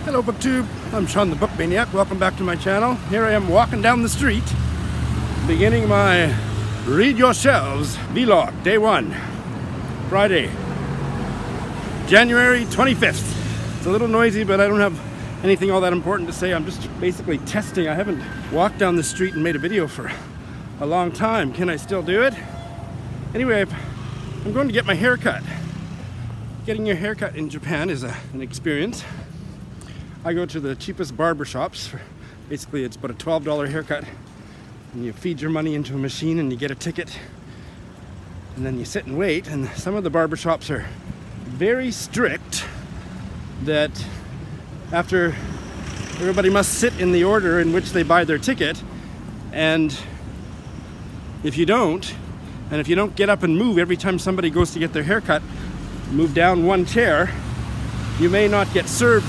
Hello BookTube, I'm Sean the Book Maniac. Welcome back to my channel. Here I am walking down the street, beginning my Read Your Shelves vlog, day 1, Friday, January 25th. It's a little noisy, but I don't have anything all that important to say. I'm just basically testing. I haven't walked down the street and made a video for a long time. Can I still do it? Anyway, I'm going to get my hair cut. Getting your hair cut in Japan is an experience. I go to the cheapest barber shops. Basically, it's about a $12 haircut. And you feed your money into a machine and you get a ticket. And then you sit and wait. And some of the barber shops are very strict that after everybody must sit in the order in which they buy their ticket. And if you don't, and if you don't get up and move every time somebody goes to get their haircut, move down one chair, you may not get served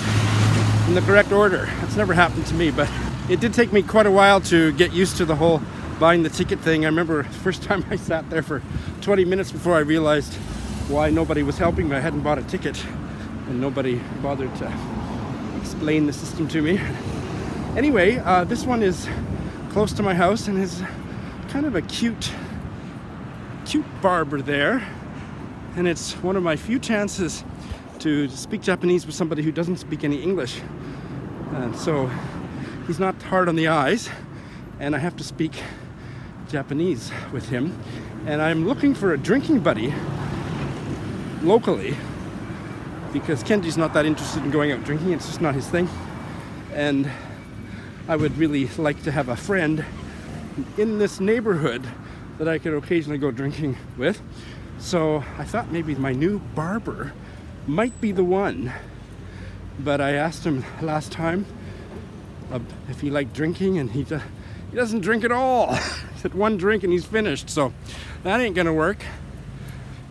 in the correct order. That's never happened to me, but it did take me quite a while to get used to the whole buying the ticket thing. I remember the first time I sat there for 20 minutes before I realized why nobody was helping me. I hadn't bought a ticket and nobody bothered to explain the system to me. Anyway, this one is close to my house and is kind of a cute barber there. And it's one of my few chances to speak Japanese with somebody who doesn't speak any English. And so he's not hard on the eyes, and I have to speak Japanese with him. And I'm looking for a drinking buddy locally because Kenji's not that interested in going out drinking. It's just not his thing. And I would really like to have a friend in this neighborhood that I could occasionally go drinking with. So I thought maybe my new barber might be the one. But I asked him last time if he liked drinking, and he doesn't drink at all. He said one drink and he's finished, so that ain't gonna work.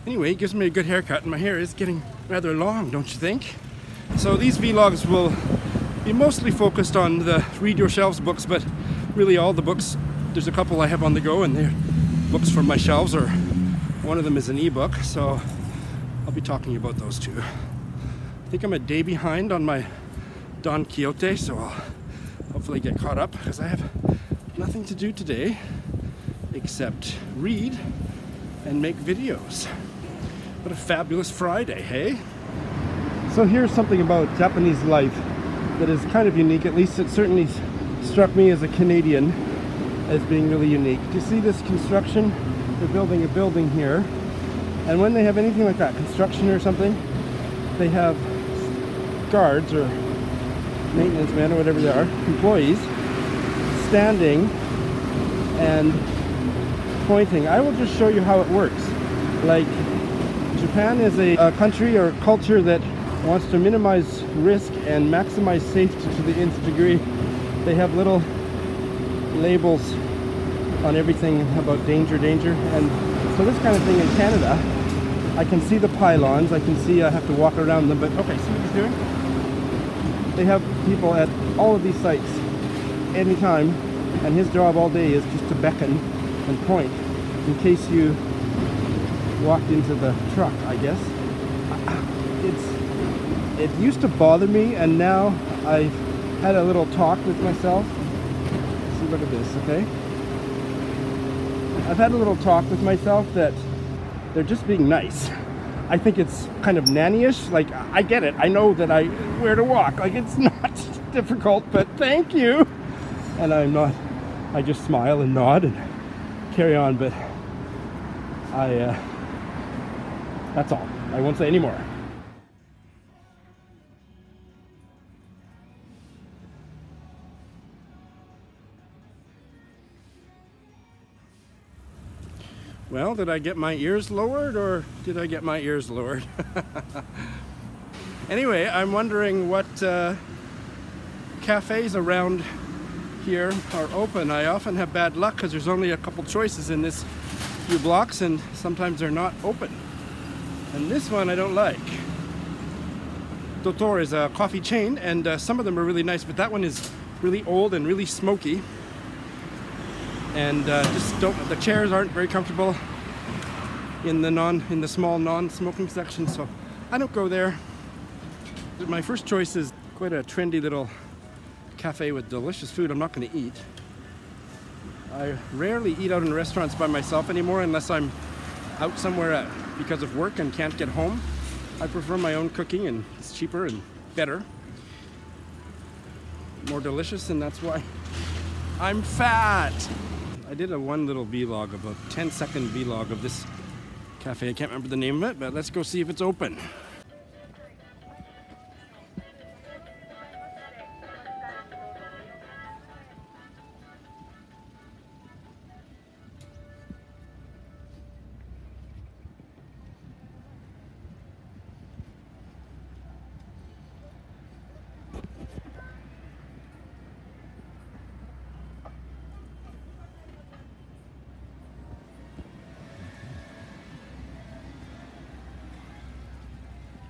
Anyway, he gives me a good haircut, and my hair is getting rather long, don't you think? So these vlogs will be mostly focused on the Read Your Shelves books, but really all the books. There's a couple I have on the go, and they're books from my shelves, or one of them is an ebook, so I'll be talking about those two. I think I'm a day behind on my Don Quixote, so I'll hopefully get caught up because I have nothing to do today except read and make videos. What a fabulous Friday, hey? So here's something about Japanese life that is kind of unique. At least it certainly struck me as a Canadian as being really unique. Do you see this construction? They're building a building here, and when they have anything like that, construction or something, they have guards or maintenance men or whatever they are, employees, standing and pointing. I will just show you how it works. Like, Japan is a country or culture that wants to minimize risk and maximize safety to the nth degree. They have little labels on everything about danger, and so this kind of thing in Canada, I can see the pylons, I can see I have to walk around them, but okay, see what he's doing? They have people at all of these sites anytime, and his job all day is just to beckon and point in case you walked into the truck, I guess. It used to bother me, and now I've had a little talk with myself. See, look at this, okay? I've had a little talk with myself that they're just being nice. I think it's kind of nanny-ish. Like, I get it. I know that where to walk. Like, it's not difficult, but thank you. And I just smile and nod and carry on, but that's all. I won't say any more. Well, did I get my ears lowered, or did I get my ears lowered? Anyway, I'm wondering what cafes around here are open. I often have bad luck because there's only a couple choices in this few blocks, and sometimes they're not open. And this one I don't like. Dotor is a coffee chain, and some of them are really nice, but that one is really old and really smoky. And the chairs aren't very comfortable in the small non-smoking section, so I don't go there. My first choice is Quite a trendy little cafe with delicious food I'm not going to eat. I rarely eat out in restaurants by myself anymore unless I'm out somewhere because of work and can't get home. I prefer my own cooking, and it's cheaper and better. More delicious, and that's why I'm fat. I did one little vlog, about 10-second vlog of this cafe. I can't remember the name of it, but let's go see if it's open.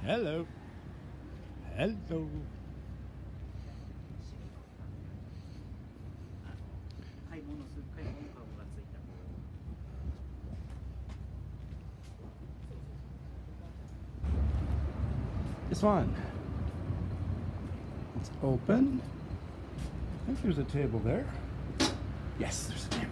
Hello. Hello. This one. It's open. I think there's a table there. Yes, there's a table.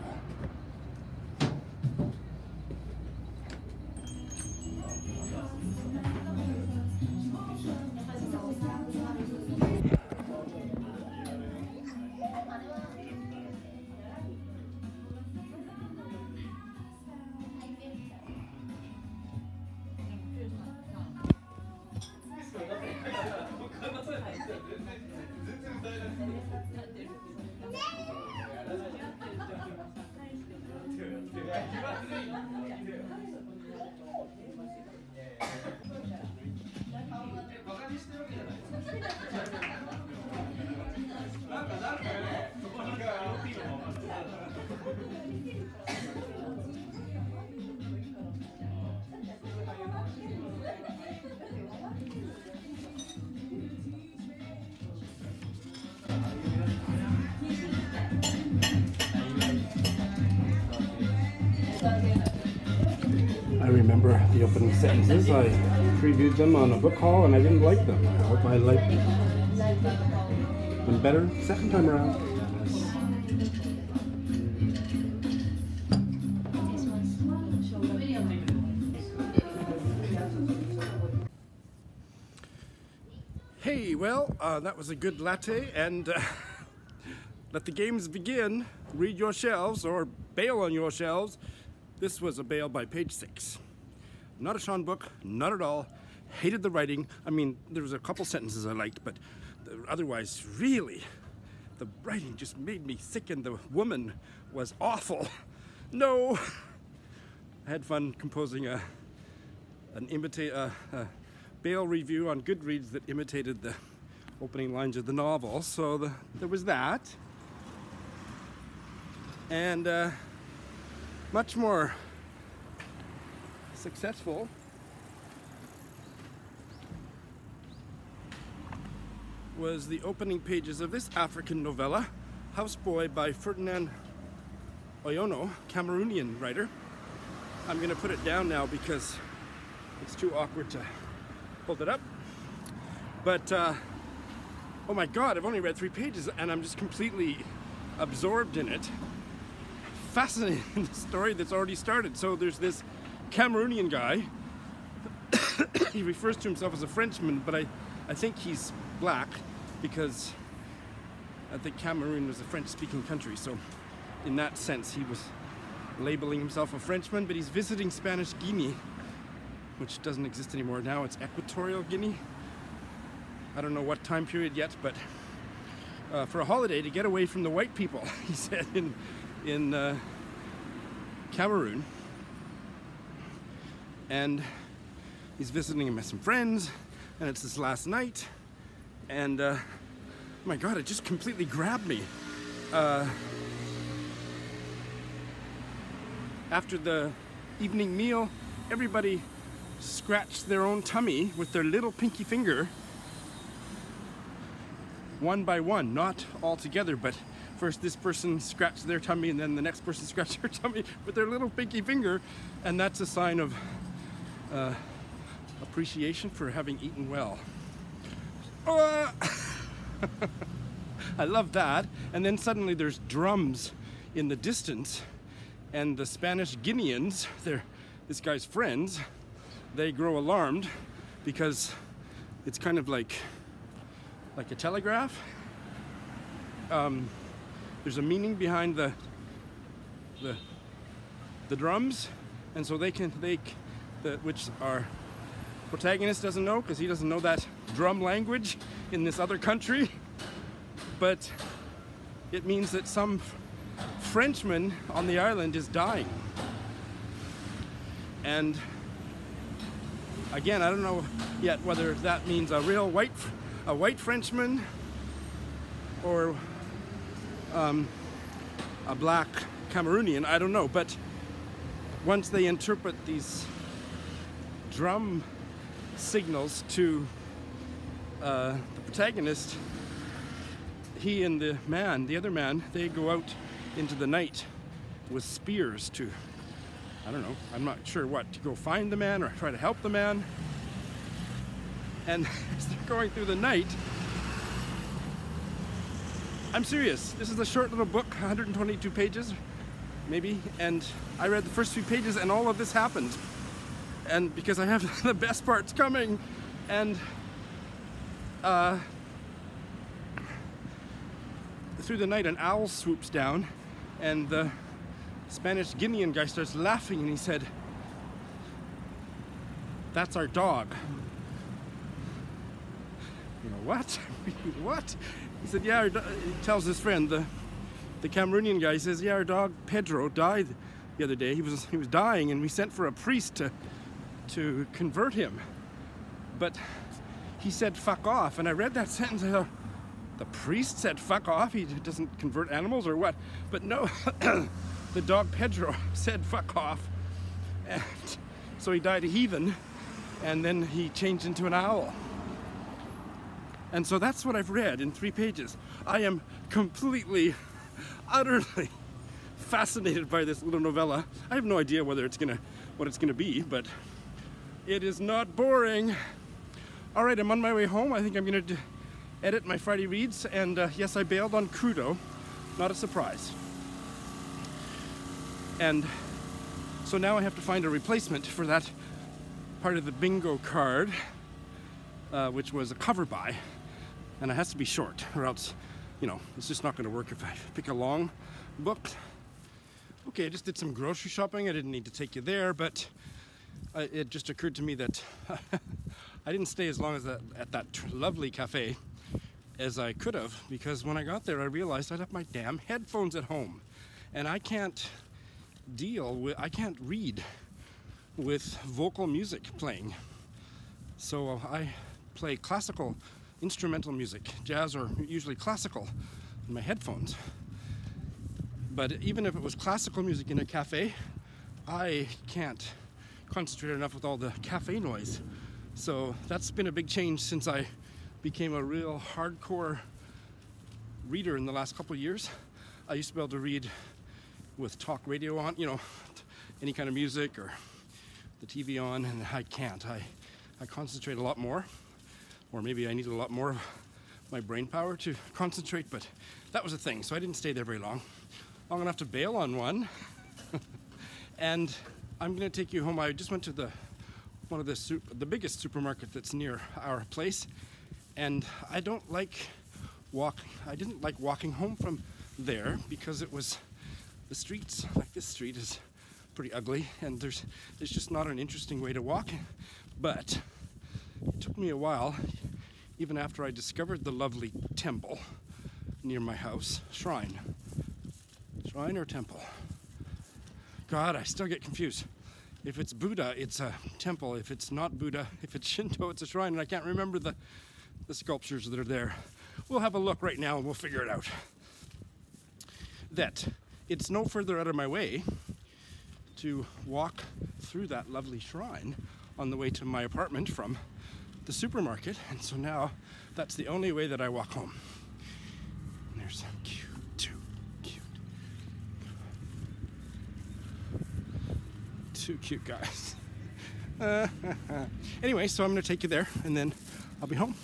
I remember the opening sentences. I previewed them on a book haul and I didn't like them. I hope I like them better second time around. Hey, well, that was a good latte, and let the games begin. Read your shelves or bail on your shelves. This was a bail by page 6. Not a Sean book, not at all. Hated the writing. I mean, there was a couple sentences I liked, but otherwise, really, the writing just made me sick, and the woman was awful. No! I had fun composing a bail review on Goodreads that imitated the opening lines of the novel, so there was that. And much more successful was the opening pages of this African novella, Houseboy by Ferdinand Oyono, Cameroonian writer. I'm going to put it down now because it's too awkward to hold it up. But oh my god, I've only read 3 pages and I'm just completely absorbed in it. Fascinating story that's already started. So there's this Cameroonian guy. He refers to himself as a Frenchman, but I think he's black because I think Cameroon was a French-speaking country. So in that sense, he was labeling himself a Frenchman, but he's visiting Spanish Guinea, which doesn't exist anymore. Now it's Equatorial Guinea. I don't know what time period yet, but for a holiday to get away from the white people, he said in Cameroon. And he's visiting him with some friends, and it's his last night, and oh my god, it just completely grabbed me. After the evening meal, everybody scratched their own tummy with their little pinky finger, one by one, not all together, but first this person scratched their tummy and then the next person scratched their tummy with their little pinky finger, and that's a sign of appreciation for having eaten well. I love that. And then suddenly there's drums in the distance, and the Spanish Guineans, they're this guy's friends, they grow alarmed because it's kind of like a telegraph. There's a meaning behind the drums, and so which our protagonist doesn't know because he doesn't know that drum language in this other country, but it means that some Frenchman on the island is dying. And again, I don't know yet whether that means a white Frenchman or a black Cameroonian. I don't know, but once they interpret these drum signals to the protagonist, he and the other man, they go out into the night with spears to, I don't know, I'm not sure what, to go find the man or try to help the man. And as they're going through the night, I'm serious, this is a short little book, 122 pages, maybe, and I read the first few pages and all of this happened. And because I have the best parts coming, and through the night an owl swoops down, and the Spanish Guinean guy starts laughing, and he said, "That's our dog." You know, what? What? He said, yeah, he tells his friend, the Cameroonian guy, he says, yeah, our dog Pedro died the other day. He was dying, and we sent for a priest to convert him. But he said, fuck off. And I read that sentence, I thought, the priest said fuck off? He doesn't convert animals or what? But no, the dog Pedro said fuck off. And so he died a heathen, and then he changed into an owl. And so that's what I've read in 3 pages. I am completely, utterly fascinated by this little novella. I have no idea what it's gonna be, but it is not boring. All right, I'm on my way home. I think I'm gonna edit my Friday reads, and yes, I bailed on Crudo. Not a surprise. And so now I have to find a replacement for that part of the bingo card, which was a cover by. And it has to be short, or else, you know, it's just not going to work if I pick a long book. Okay, I just did some grocery shopping. I didn't need to take you there, but it just occurred to me that I didn't stay as long as at that lovely cafe as I could have, because when I got there, I realized I left my damn headphones at home, and I can't read with vocal music playing. So I play classical instrumental music, jazz or usually classical, in my headphones. But even if it was classical music in a cafe, I can't concentrate enough with all the cafe noise. So that's been a big change since I became a real hardcore reader in the last couple of years. I used to be able to read with talk radio on, you know, any kind of music or the TV on, and I can't. I concentrate a lot more. Or maybe I need a lot more of my brain power to concentrate, but that was a thing, so I didn't stay there very long. Long enough to bail on one. And I'm gonna take you home. I just went to the biggest supermarket that's near our place, and I didn't like walking home from there because the streets, like this street, is pretty ugly, and there's just not an interesting way to walk. But it took me a while, even after I discovered the lovely temple near my house. Shrine or temple? God, I still get confused. If it's Buddha, it's a temple. If it's not Buddha, if it's Shinto, it's a shrine, and I can't remember the sculptures that are there. We'll have a look right now and we'll figure it out. That it's no further out of my way to walk through that lovely shrine on the way to my apartment from the supermarket, and so now that's the only way that I walk home. And there's some cute. Two cute guys. Anyway, so I'm gonna take you there, and then I'll be home.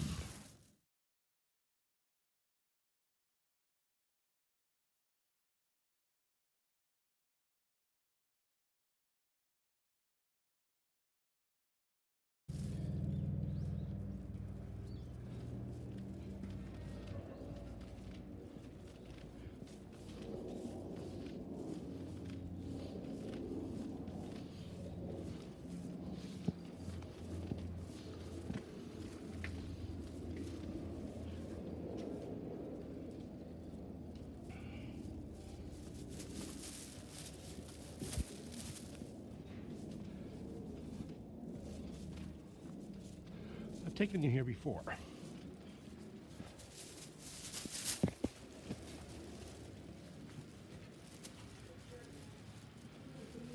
taken you here before.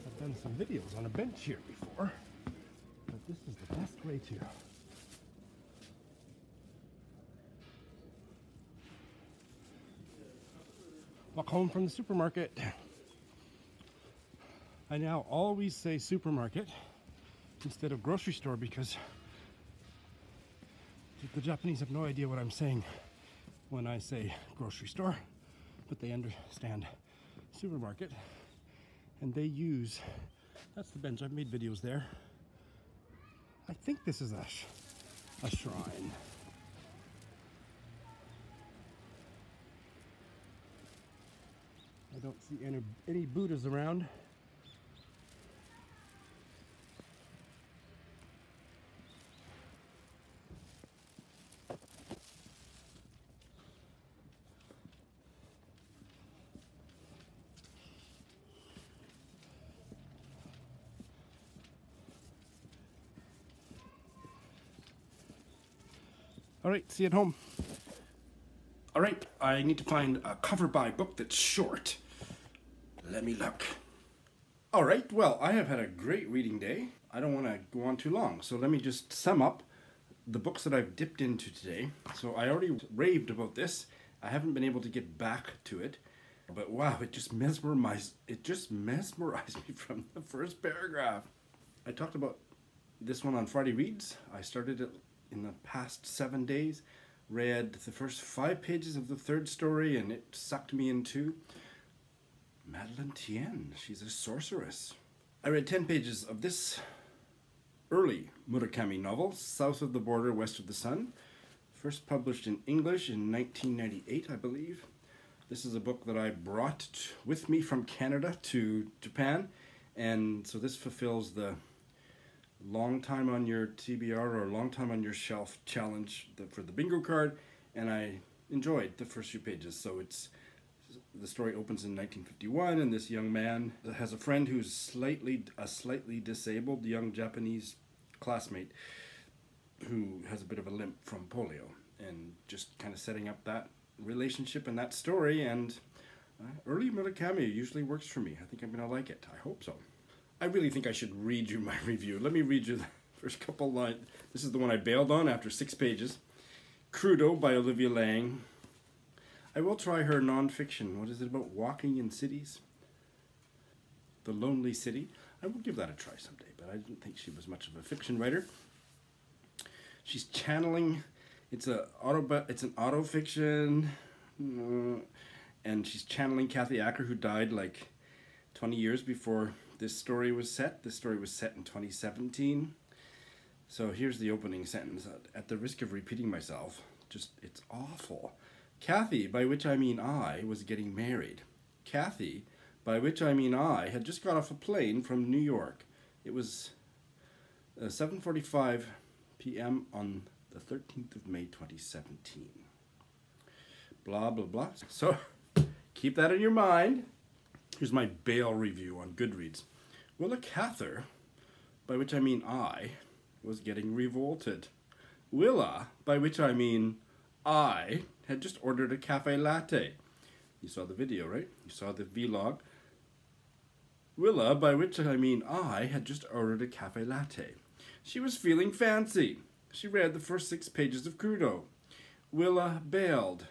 I've done some videos on a bench here before, but this is the best way to walk home from the supermarket. I now always say supermarket instead of grocery store because the Japanese have no idea what I'm saying when I say grocery store, but they understand supermarket, and they use, that's the bench, I've made videos there. I think this is a shrine. I don't see any Buddhas around. All right, see you at home. All right, I need to find a cover by book that's short. Let me look. All right, well, I have had a great reading day. I don't want to go on too long, so let me just sum up the books that I've dipped into today. So I already raved about this. I haven't been able to get back to it, but wow, it just mesmerized me from the first paragraph. I talked about this one on Friday Reads. I started it in the past 7 days, read the first 5 pages of the third story, and it sucked me into Madeline Tien. She's a sorceress. I read 10 pages of this early Murakami novel, South of the Border, West of the Sun, first published in English in 1998, I believe. This is a book that I brought with me from Canada to Japan, and so this fulfills the long time on your TBR or long time on your shelf challenge for the bingo card, and I enjoyed the first few pages. So the story opens in 1951, and this young man has a friend who's a slightly disabled young Japanese classmate who has a bit of a limp from polio, and just kind of setting up that relationship and that story. And early Murakami usually works for me. I think I'm gonna like it. I hope so. I really think I should read you my review. Let me read you the first couple lines. This is the one I bailed on after 6 pages. Crudo by Olivia Lang. I will try her nonfiction. What is it about? Walking in cities? The Lonely City. I will give that a try someday, but I didn't think she was much of a fiction writer. She's channeling. It's an auto fiction, and she's channeling Kathy Acker, who died like 20 years before this story was set. This story was set in 2017. So here's the opening sentence. At the risk of repeating myself, it's awful. Kathy, by which I mean I, was getting married. Kathy, by which I mean I, had just got off a plane from New York. It was 7:45 p.m. on the 13th of May 2017. Blah, blah, blah. So keep that in your mind. Here's my bail review on Goodreads. Willa Cather, by which I mean I, was getting revolted. Willa, by which I mean I, had just ordered a cafe latte. You saw the video, right? You saw the vlog. Willa, by which I mean I, had just ordered a cafe latte. She was feeling fancy. She read the first 6 pages of Crudo. Willa bailed.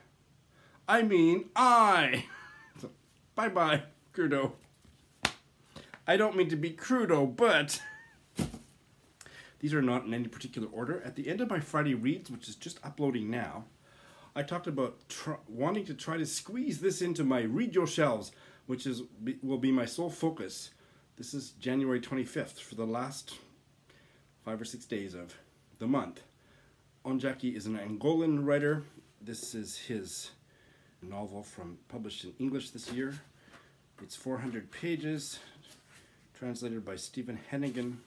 I mean I. So, bye-bye, Crudo. I don't mean to be crudo, but these are not in any particular order. At the end of my Friday Reads, which is just uploading now, I talked about wanting to try to squeeze this into my Read Your Shelves, which will be my sole focus. This is January 25th for the last 5 or 6 days of the month. Onjaki is an Angolan writer. This is his novel published in English this year. It's 400 pages, translated by Stephen Hennigan,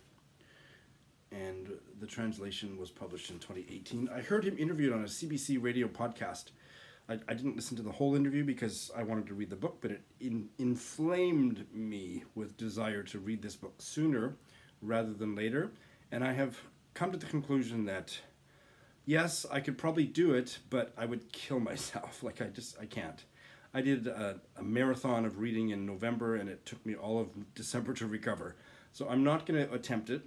and the translation was published in 2018. I heard him interviewed on a CBC radio podcast. I didn't listen to the whole interview because I wanted to read the book, but it inflamed me with desire to read this book sooner rather than later. And I have come to the conclusion that Yes, I could probably do it, but I would kill myself. Like I can't. I did a marathon of reading in November, and it took me all of December to recover. So I'm not going to attempt it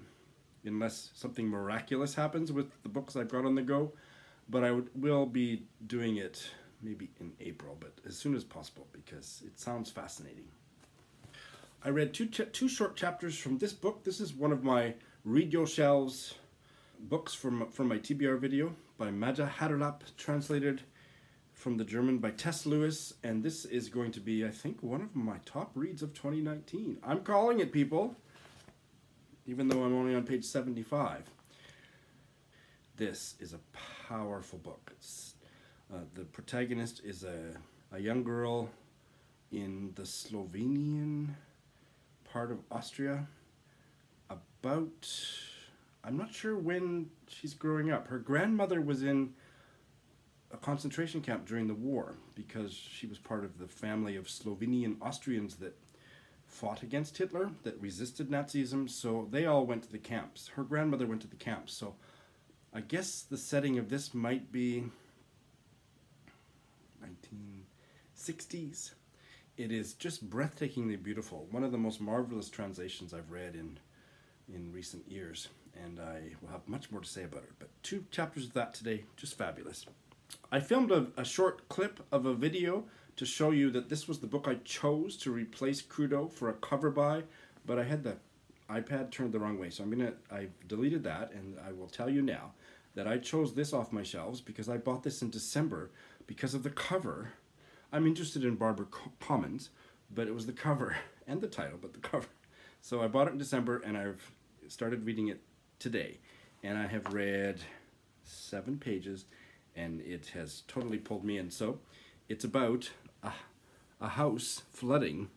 unless something miraculous happens with the books I've got on the go. But will be doing it maybe in April, but as soon as possible because it sounds fascinating. I read two short chapters from this book. This is one of my Read Your Shelves books from my TBR video by Maja Haderlap, translated from the German by Tess Lewis, and this is going to be, I think, one of my top reads of 2019. I'm calling it, people, even though I'm only on page 75. This is a powerful book. The protagonist is a young girl in the Slovenian part of Austria. I'm not sure when she's growing up. Her grandmother was in a concentration camp during the war because she was part of the family of Slovenian Austrians that fought against Hitler, that resisted Nazism, so they all went to the camps. Her grandmother went to the camps, so I guess the setting of this might be 1960s. It is just breathtakingly beautiful. One of the most marvelous translations I've read in recent years, and I will have much more to say about it. But 2 chapters of that today, just fabulous. I filmed a short clip of a video to show you that this was the book I chose to replace Crudo for a cover by, but I had the iPad turned the wrong way, so I've deleted that, and I will tell you now that I chose this off my shelves because I bought this in December because of the cover. I'm interested in Barbara Commons, but it was the cover and the title, but the cover. So I bought it in December, and I've started reading it today, and I have read 7 pages, and it has totally pulled me in. So it's about a house flooding,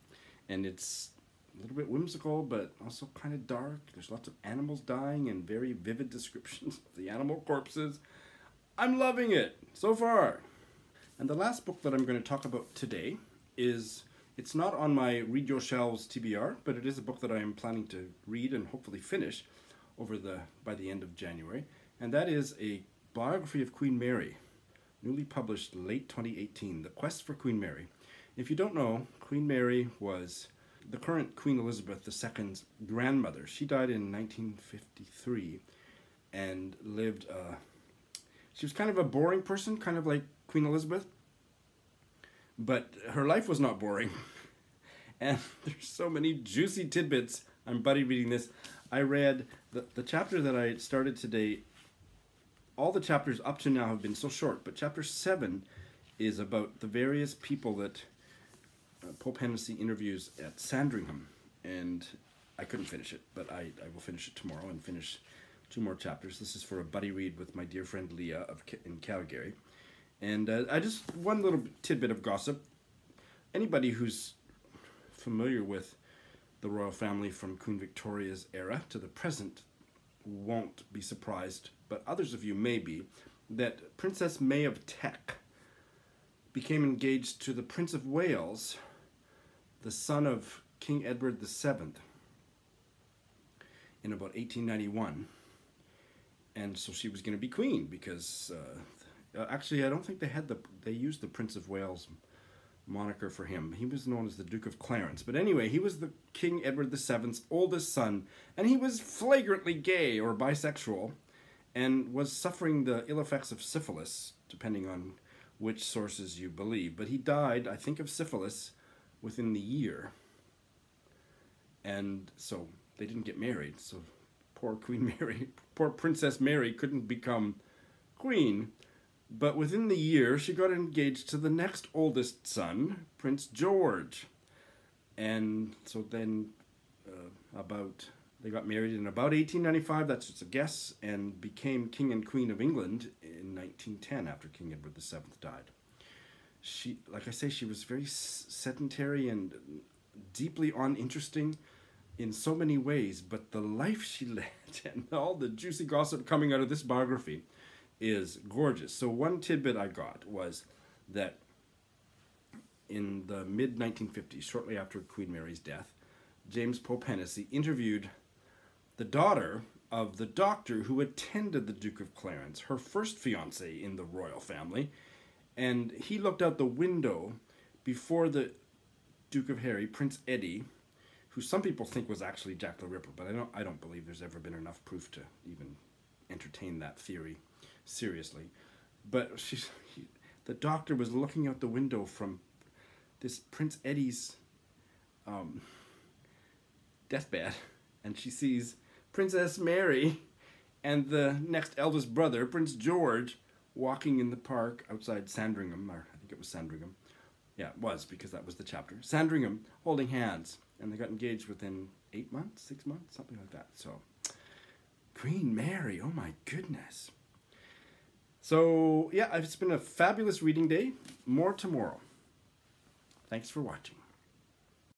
and it's a little bit whimsical, but also kind of dark. There's lots of animals dying and very vivid descriptions of the animal corpses. I'm loving it so far. And the last book that I'm going to talk about today it's not on my Read Your Shelves TBR, but it is a book that I am planning to read and hopefully finish by the end of January. And that is a biography of Queen Mary, newly published late 2018, The Quest for Queen Mary. If you don't know, Queen Mary was the current Queen Elizabeth II's grandmother. She died in 1953 and lived, she was kind of a boring person, kind of like Queen Elizabeth, but her life was not boring. And there's so many juicy tidbits. I'm buddy reading this. I read the chapter that I started today. All the chapters up to now have been so short, but chapter 7 is about the various people that Pope Hennessy interviews at Sandringham, and I couldn't finish it, but I will finish it tomorrow and finish 2 more chapters. This is for a buddy read with my dear friend Leah in Calgary. And one little tidbit of gossip. Anybody who's familiar with the royal family from Queen Victoria's era to the present won't be surprised, but others of you may be, that Princess May of Teck became engaged to the Prince of Wales, the son of King Edward VII, in about 1891. And so she was going to be queen because, actually I don't think they used the Prince of Wales moniker for him. He was known as the Duke of Clarence. But anyway, he was the King Edward VII's oldest son, and he was flagrantly gay or bisexual and was suffering the ill effects of syphilis, depending on which sources you believe. But he died, I think, of syphilis within the year. And so they didn't get married. So poor Queen Mary, poor Princess Mary couldn't become queen. But within the year, she got engaged to the next oldest son, Prince George. And so then they got married in about 1895, that's just a guess, and became King and Queen of England in 1910 after King Edward VII died. She, like I say, she was very sedentary and deeply uninteresting in so many ways, but the life she led and all the juicy gossip coming out of this biography is gorgeous. So one tidbit I got was that in the mid-1950s, shortly after Queen Mary's death, James Pope Hennessy interviewed the daughter of the doctor who attended the Duke of Clarence, her first fiancé in the royal family, and he looked out the window before the Duke of Harry, Prince Eddie, who some people think was actually Jack the Ripper, but I don't believe there's ever been enough proof to even entertain that theory seriously. But the doctor was looking out the window from this Prince Eddie's deathbed, and she sees Princess Mary and the next eldest brother, Prince George, walking in the park outside Sandringham, or I think it was Sandringham. Yeah, it was, because that was the chapter. Sandringham, holding hands, and they got engaged within 8 months, 6 months, something like that. So, Queen Mary, oh my goodness. So, yeah, it's been a fabulous reading day. More tomorrow. Thanks for watching.